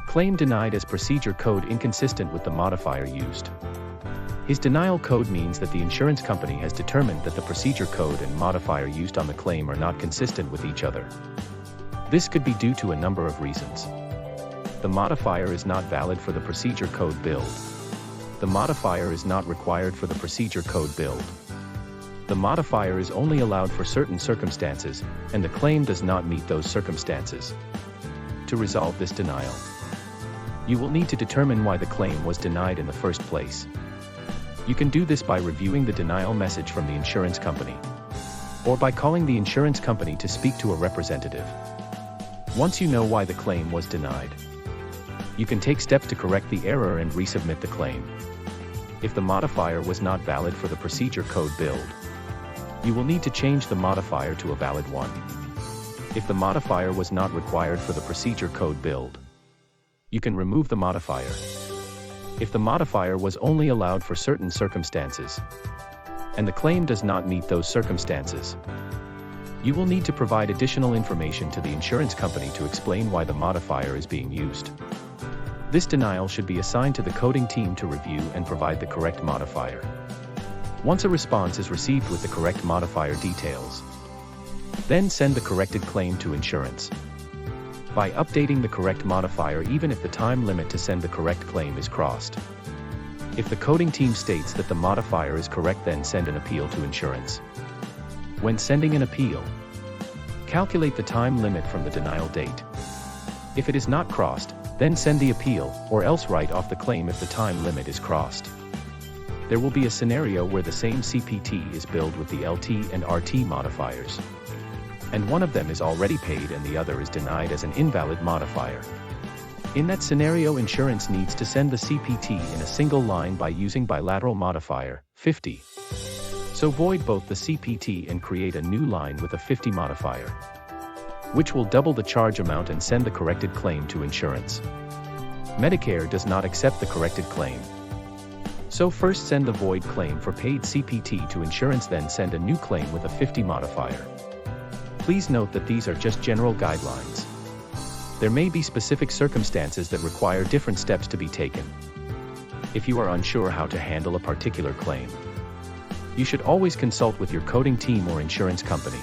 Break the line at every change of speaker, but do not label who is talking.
Claim denied as procedure code inconsistent with the modifier used. His denial code means that the insurance company has determined that the procedure code and modifier used on the claim are not consistent with each other. This could be due to a number of reasons. The modifier is not valid for the procedure code build. The modifier is not required for the procedure code build. The modifier is only allowed for certain circumstances, and the claim does not meet those circumstances. To resolve this denial, you will need to determine why the claim was denied in the first place. You can do this by reviewing the denial message from the insurance company, or by calling the insurance company to speak to a representative. Once you know why the claim was denied, you can take steps to correct the error and resubmit the claim. If the modifier was not valid for the procedure code build, you will need to change the modifier to a valid one. If the modifier was not required for the procedure code build, you can remove the modifier. If the modifier was only allowed for certain circumstances, and the claim does not meet those circumstances, you will need to provide additional information to the insurance company to explain why the modifier is being used. This denial should be assigned to the coding team to review and provide the correct modifier. Once a response is received with the correct modifier details, then send the corrected claim to insurance. By updating the correct modifier even if the time limit to send the correct claim is crossed. If the coding team states that the modifier is correct, then send an appeal to insurance. When sending an appeal, calculate the time limit from the denial date. If it is not crossed, then send the appeal, or else write off the claim if the time limit is crossed. There will be a scenario where the same CPT is billed with the LT and RT modifiers, and one of them is already paid and the other is denied as an invalid modifier. In that scenario, insurance needs to send the CPT in a single line by using bilateral modifier, 50. So void both the CPT and create a new line with a 50 modifier, which will double the charge amount and send the corrected claim to insurance. Medicare does not accept the corrected claim. So first send the void claim for paid CPT to insurance, then send a new claim with a 50 modifier. Please note that these are just general guidelines. There may be specific circumstances that require different steps to be taken. If you are unsure how to handle a particular claim, you should always consult with your coding team or insurance company.